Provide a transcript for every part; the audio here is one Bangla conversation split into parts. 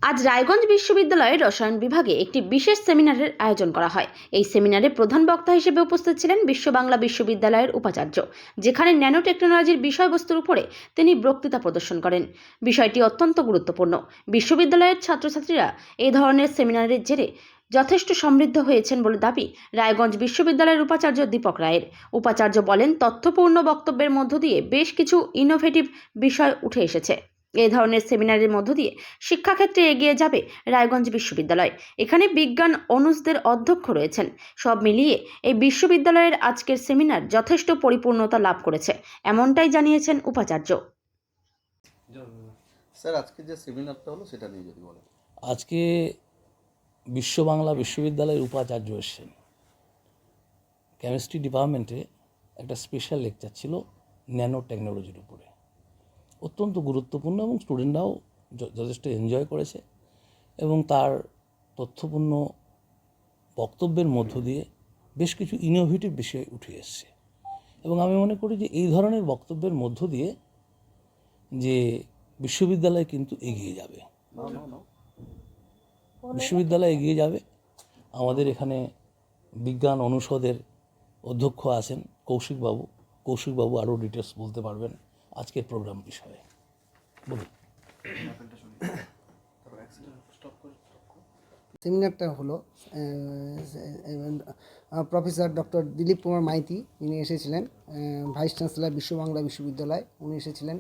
আজ রায়গঞ্জ বিশ্ববিদ্যালয়ের রসায়ন বিভাগে একটি বিশেষ সেমিনারের আয়োজন করা হয়। এই সেমিনারে প্রধান বক্তা হিসেবে উপস্থিত ছিলেন বিশ্ব বাংলা বিশ্ববিদ্যালয়ের উপাচার্য, যেখানে ন্যানো টেকনোলজির বিষয়বস্তুর উপরে তিনি বক্তৃতা প্রদর্শন করেন। বিষয়টি অত্যন্ত গুরুত্বপূর্ণ। বিশ্ববিদ্যালয়ের ছাত্রছাত্রীরা এই ধরনের সেমিনারের জেরে যথেষ্ট সমৃদ্ধ হয়েছেন বলে দাবি রায়গঞ্জ বিশ্ববিদ্যালয়ের উপাচার্য দীপক রায়ের। উপাচার্য বলেন, তথ্যপূর্ণ বক্তব্যের মধ্য দিয়ে বেশ কিছু ইনোভেটিভ বিষয় উঠে এসেছে। এই ধরনের সেমিনারের মধ্য দিয়ে শিক্ষাক্ষেত্রে এগিয়ে যাবে রায়গঞ্জ বিশ্ববিদ্যালয়। এখানে বিজ্ঞান অনুষদের অধ্যক্ষ রয়েছেন। সব মিলিয়ে এই বিশ্ববিদ্যালয়ের আজকের সেমিনার যথেষ্ট পরিপূর্ণতা লাভ করেছে, এমনটাই জানিয়েছেন উপাচার্য। স্যার, আজকে যে সেমিনারটা হলো সেটা নিয়ে যদি বলেন। আজকে বিশ্ব বাংলা বিশ্ববিদ্যালয়ের উপাচার্য এসেছেন। কেমিস্ট্রি ডিপার্টমেন্টে একটা স্পেশাল লেকচার ছিল ন্যানো টেকনোলজির উপরে, অত্যন্ত গুরুত্বপূর্ণ এবং স্টুডেন্টরাও যথেষ্ট এনজয় করেছে এবং তার তথ্যপূর্ণ বক্তব্যের মধ্য দিয়ে বেশ কিছু ইনোভেটিভ বিষয় উঠে এসছে এবং আমি মনে করি যে এই ধরনের বক্তব্যের মধ্য দিয়ে যে বিশ্ববিদ্যালয় কিন্তু এগিয়ে যাবে, বিশ্ববিদ্যালয় এগিয়ে যাবে। আমাদের এখানে বিজ্ঞান অনুষদের অধ্যক্ষ আছেন কৌশিকবাবু আরও ডিটেলস বলতে পারবেন আজকের প্রোগ্রাম বিষয়ে। বলুন। সেমিনারটা হলো প্রফেসর ডক্টর দিলীপ কুমার মাইতি, যিনি এসেছিলেন, ভাইস চ্যান্সেলর বিশ্ব বাংলা বিশ্ববিদ্যালয়, উনি এসেছিলেন।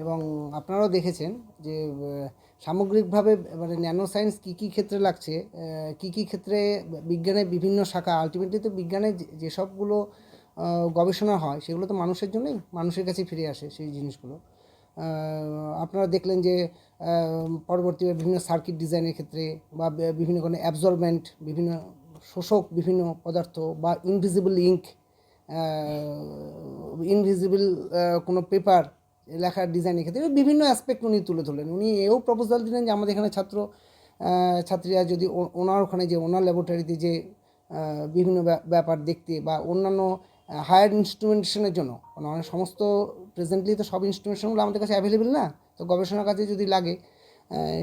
এবং আপনারাও দেখেছেন যে সামগ্রিকভাবে মানে ন্যানো সায়েন্স কী কী ক্ষেত্রে লাগছে, কী কী ক্ষেত্রে বিজ্ঞানের বিভিন্ন শাখা, আলটিমেটলি তো বিজ্ঞানের যেসবগুলো গবেষণা হয় সেগুলো তো মানুষের জন্যই, মানুষের কাছে ফিরে আসে সেই জিনিসগুলো। আপনারা দেখলেন যে পরবর্তী বিভিন্ন সার্কিট ডিজাইনের ক্ষেত্রে বা বিভিন্ন কোনো অ্যাবজর্বেন্ট, বিভিন্ন শোষক, বিভিন্ন পদার্থ বা ইনভিজিবল ইঙ্ক, ইনভিজিবল কোনো পেপার লেখার ডিজাইনের ক্ষেত্রে বিভিন্ন অ্যাসপেক্ট উনি তুলে ধরলেন। উনি এও প্রপোজাল দিলেন যে আমাদের এখানে ছাত্রীরা যদি ওনার ওখানে যে ওনার ল্যাবরেটরিতে যে বিভিন্ন ব্যাপার দেখতে বা অন্যান্য হায়ার ইনস্ট্রুমেন্টেশনের জন্য, মানে সমস্ত প্রেজেন্টলি তো সব ইনস্ট্রুমেন্টেশনগুলো আমাদের কাছে অ্যাভেলেবেল না, তো গবেষণার কাজে যদি লাগে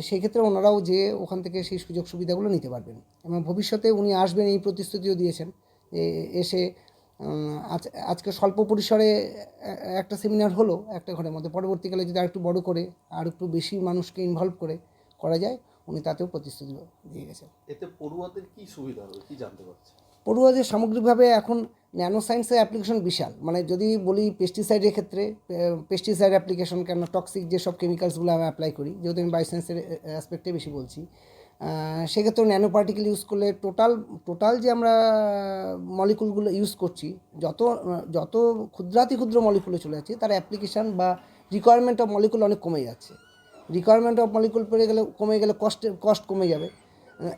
সেই ক্ষেত্রে ওনারাও যে ওখান থেকে সেই সুযোগ সুবিধাগুলো নিতে পারবেন। এবং ভবিষ্যতে উনি আসবেন এই প্রতিশ্রুতিও দিয়েছেন এসে। আজকে স্বল্প পরিসরে একটা সেমিনার হলো একটা ঘরের মধ্যে, পরবর্তীকালে যদি আরেকটু বড় করে আর একটু বেশি মানুষকে ইনভলভ করে করা যায়, উনি তাতেও প্রতিশ্রুতি দিয়ে গেছেন। এতে পড়ুয়াদের কি সুবিধা হবে কি জানতে পারছি? পড়ুয়াদের সামগ্রিকভাবে এখন ন্যানো সায়েন্সের অ্যাপ্লিকেশন বিশাল। মানে যদি বলি পেস্টিসাইডের ক্ষেত্রে, পেস্টিসাইড অ্যাপ্লিকেশন, কেন টক্সিক যেসব কেমিক্যালসগুলো আমি অ্যাপ্লাই করি, যেহেতু আমি বায়োসায়েন্সের অ্যাসপেক্টে বেশি বলছি, সেক্ষেত্রেও ন্যানো পার্টিকেল ইউজ করলে টোটাল যে আমরা মলিকুলগুলো ইউজ করছি, যত ক্ষুদ্রাতি ক্ষুদ্র মলিকুলে চলে যাচ্ছে, তার অ্যাপ্লিকেশান বা রিকোয়ারমেন্ট অফ মলিকুল অনেক কমে যাচ্ছে। রিকোয়ারমেন্ট অফ মলিকুল কমে গেলে কস্ট কমে যাবে।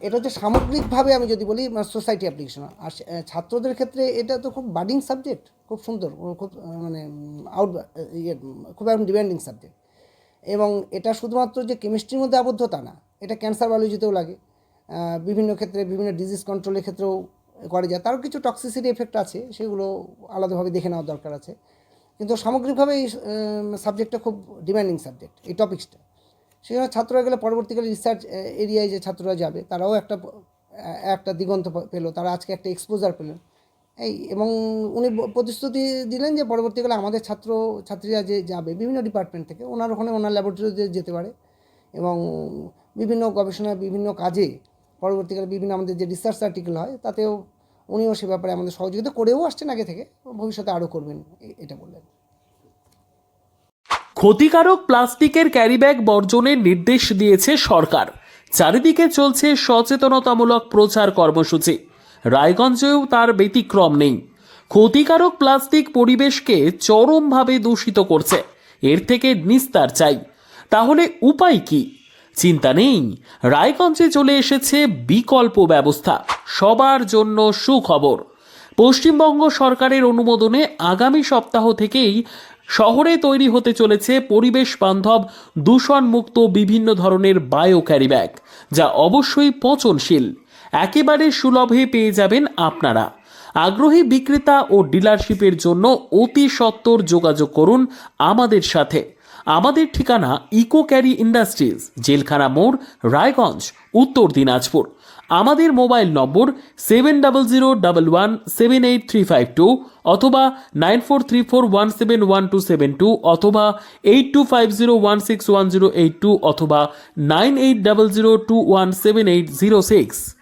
এটা হচ্ছে সামগ্রিকভাবে আমি যদি বলি সোসাইটি অ্যাপ্লিকেশন। আর ছাত্রদের ক্ষেত্রে এটা তো খুব বার্ডিং সাবজেক্ট, খুব সুন্দর, খুব মানে খুব এখন ডিমান্ডিং সাবজেক্ট। এবং এটা শুধুমাত্র যে কেমিস্ট্রির মধ্যে আবদ্ধ তা না, এটা ক্যান্সার বায়োলজিতেও লাগে, বিভিন্ন ক্ষেত্রে বিভিন্ন ডিজিজ কন্ট্রোলের ক্ষেত্রেও করা যায়। তারও কিছু টক্সিসিটি এফেক্ট আছে, সেগুলো আলাদাভাবে দেখে নেওয়ার দরকার আছে। কিন্তু সামগ্রিকভাবে এই সাবজেক্টটা খুব ডিমান্ডিং সাবজেক্ট, এই টপিক্সটা। সেখানে ছাত্ররা গেলে পরবর্তীকালে রিসার্চ এরিয়ায় যে ছাত্ররা যাবে তারাও একটা দিগন্ত পেলো, তারা আজকে একটা এক্সপোজার পেলেন এবং উনি প্রতিশ্রুতি দিলেন যে পরবর্তীকালে আমাদের ছাত্রীরা যে যাবে বিভিন্ন ডিপার্টমেন্ট থেকে, ওনার ওখানে ওনার ল্যাবরেটরিতে যেতে পারে এবং বিভিন্ন গবেষণা, বিভিন্ন কাজে পরবর্তীকালে বিভিন্ন আমাদের যে রিসার্চ আর্টিকেল হয় তাতেও উনিও সে ব্যাপারে আমাদের সহযোগিতা করেও আসছেন আগে থেকে, ভবিষ্যতে আরও করবেন, এটা বললেন। ক্ষতিকারক প্লাস্টিকের ক্যারিব্যাগ বর্জনের নির্দেশ দিয়েছে সরকার। চারিদিকে চলছে সচেতনতামূলক প্রচার কর্মসূচি। রায়গঞ্জেও তার ব্যতিক্রম নেই। ক্ষতিকারক প্লাস্টিক পরিবেশকে চরমভাবে দূষিত করছে। এর থেকে নিস্তার চাই। তাহলে উপায় কি? চিন্তা নেই, রায়গঞ্জে চলে এসেছে বিকল্প ব্যবস্থা। সবার জন্য সুখবর। পশ্চিমবঙ্গ সরকারের অনুমোদনে আগামী সপ্তাহ থেকেই শহরে তৈরি হতে চলেছে পরিবেশ বান্ধব দূষণমুক্ত বিভিন্ন ধরনের বায়ো ক্যারিব্যাগ, যা অবশ্যই পচনশীল। একেবারে সুলভে পেয়ে যাবেন আপনারা। আগ্রহী বিক্রেতা ও ডিলারশিপের জন্য অতি সত্বর যোগাযোগ করুন আমাদের সাথে। আমাদের ঠিকানা ইকো ক্যারি ইন্ডাস্ট্রিজ, জেলখানা মোড়, রায়গঞ্জ, উত্তর দিনাজপুর। আমাদের মোবাইল নম্বর 7001178352 অথবা 9434171272 অথবা 8250161082 অথবা 9800217806।